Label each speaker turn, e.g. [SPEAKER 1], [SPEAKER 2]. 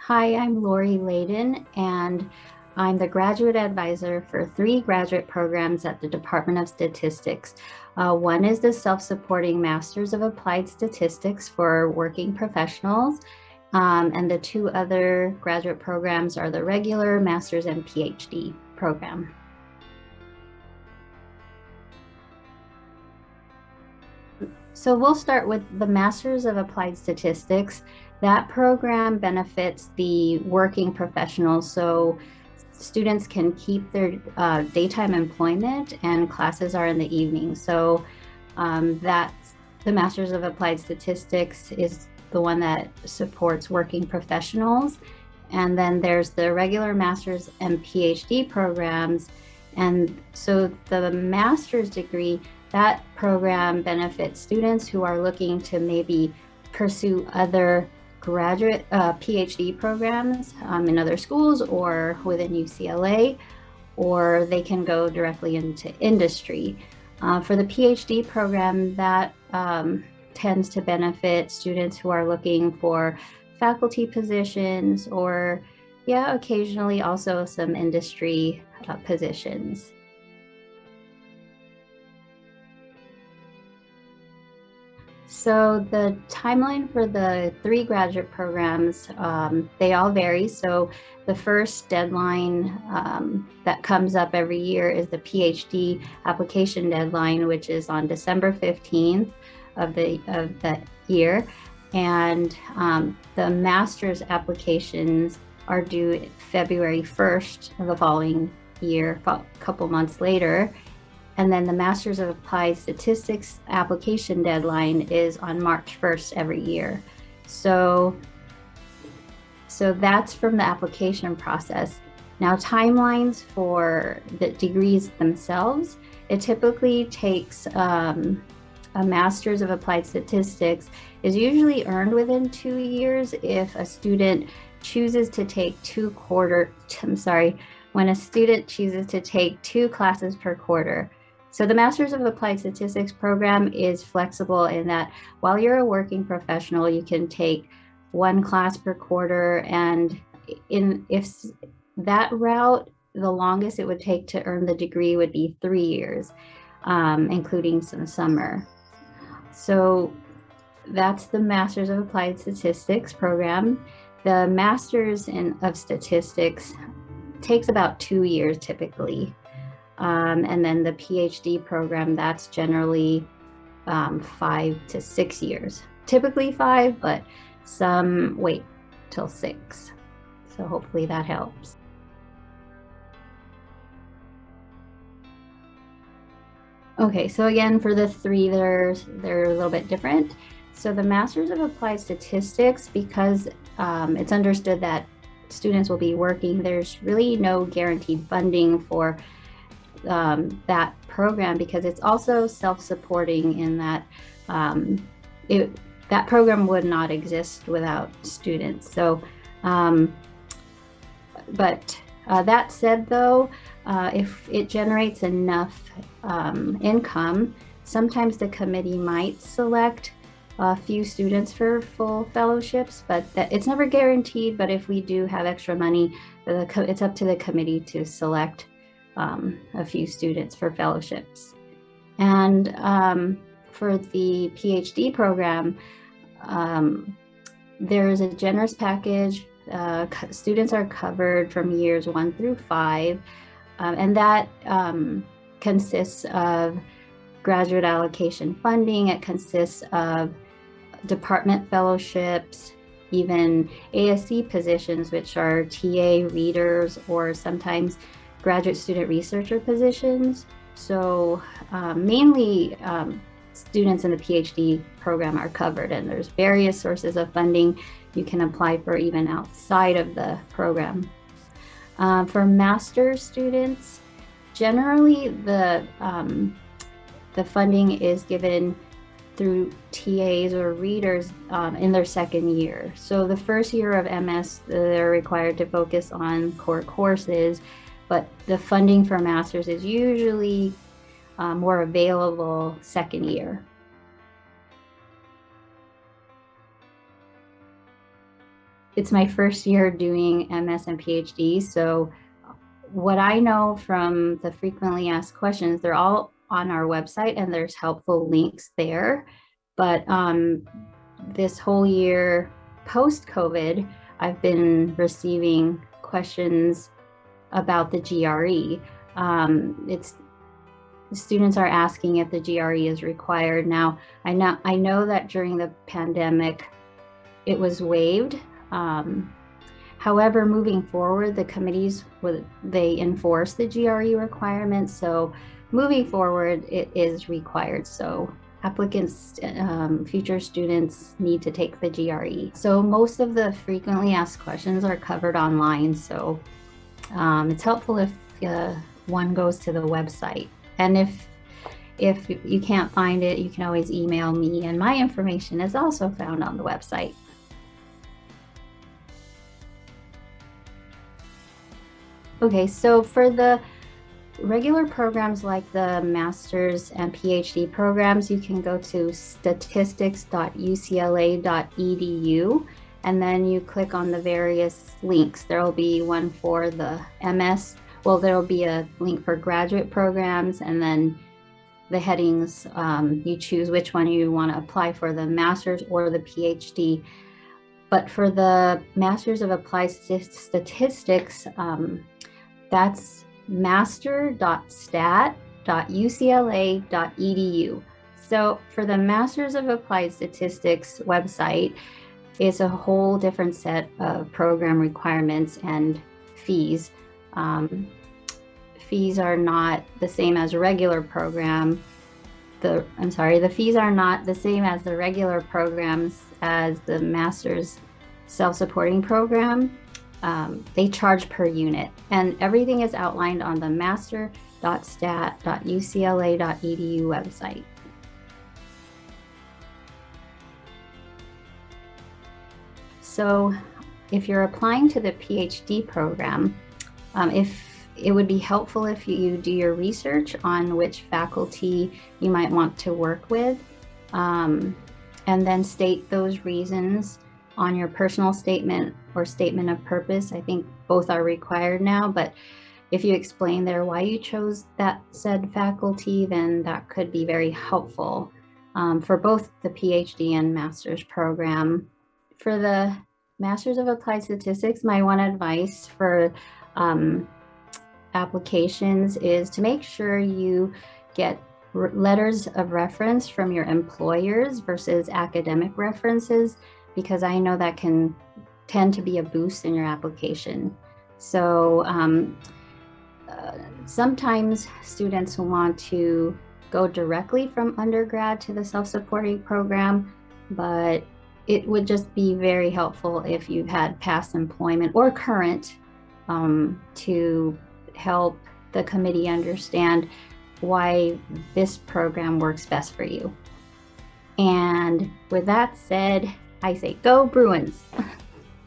[SPEAKER 1] Hi, I'm Lori Layden, and I'm the graduate advisor for three graduate programs at the Department of Statistics. One is the self-supporting Masters of Applied Statistics for working professionals, and the two other graduate programs are the regular Master's and PhD program. So we'll start with the Masters of Applied Statistics. That program benefits the working professionals. So students can keep their daytime employment and classes are in the evening. So that's the Masters of Applied Statistics is the one that supports working professionals. And then there's the regular master's and PhD programs. And so the master's degree, that program benefits students who are looking to maybe pursue other graduate PhD programs in other schools or within UCLA, or they can go directly into industry. For the PhD program, that tends to benefit students who are looking for faculty positions or, yeah, occasionally also some industry positions. So the timeline for the three graduate programs, they all vary. So the first deadline that comes up every year is the PhD application deadline, which is on December 15th of that year. And the master's applications are due February 1st of the following year, a couple months later. And then the Masters of Applied Statistics application deadline is on March 1st every year. So that's from the application process. Now, timelines for the degrees themselves, it typically takes a Masters of Applied Statistics is usually earned within 2 years if a student chooses to take when a student chooses to take 2 classes per quarter. So the Masters of Applied Statistics program is flexible in that while you're a working professional, you can take 1 class per quarter. And if that route, the longest it would take to earn the degree would be 3 years, including some summer. So that's the Masters of Applied Statistics program. The Masters of Statistics takes about 2 years typically. And then the PhD program, that's generally 5 to 6 years. Typically 5, but some wait till 6. So hopefully that helps. Okay, so again, for the three, they're a little bit different. So the Masters of Applied Statistics, because it's understood that students will be working, there's really no guaranteed funding for that program because it's also self-supporting in that that program would not exist without students. So, but that said, though, if it generates enough income, sometimes the committee might select a few students for full fellowships, but it's never guaranteed. But if we do have extra money, it's up to the committee to select a few students for fellowships. And for the PhD program, there is a generous package. Students are covered from years 1 through 5, and that consists of graduate allocation funding. It consists of department fellowships, even ASC positions, which are TA readers, or sometimes graduate student researcher positions. So mainly students in the PhD program are covered, and there's various sources of funding you can apply for even outside of the program. For master's students, generally the funding is given through TAs or readers in their second year. So the first year of MS, they're required to focus on core courses, but the funding for master's is usually more available second year. it's my first year doing MS and PhD. So what I know from the frequently asked questions, they're all on our website and there's helpful links there. But this whole year post-COVID, I've been receiving questions about the GRE. It's students are asking if the GRE is required. Now, I know that during the pandemic, it was waived. However, moving forward, the committees, they enforce the GRE requirements. So moving forward, it is required. So applicants, future students need to take the GRE. So most of the frequently asked questions are covered online. So it's helpful if one goes to the website. And if you can't find it, you can always email me, and my information is also found on the website. Okay, so for the regular programs like the master's and PhD programs, you can go to statistics.ucla.edu, and then you click on the various links. There will be one for the MS. Well, there will be a link for graduate programs, and then the headings, you choose which one you want to apply for, the master's or the PhD. But for the Masters of Applied Statistics, that's master.stat.ucla.edu. So for the Masters of Applied Statistics website, it's a whole different set of program requirements and fees. Fees are not the same as a regular program. The fees are not the same as the regular programs as the master's self-supporting program. They charge per unit, and everything is outlined on the master.stat.ucla.edu website. So if you're applying to the PhD program, if it would be helpful if you do your research on which faculty you might want to work with, and then state those reasons on your personal statement or statement of purpose. I think both are required now, but if you explain there why you chose that said faculty, then that could be very helpful for both the PhD and master's program. For the Masters of Applied Statistics, my one advice for applications is to make sure you get letters of reference from your employers versus academic references, because I know that can tend to be a boost in your application. So sometimes students want to go directly from undergrad to the self-supporting program, but it would just be very helpful if you've had past employment or current to help the committee understand why this program works best for you. And with that said, I say go Bruins!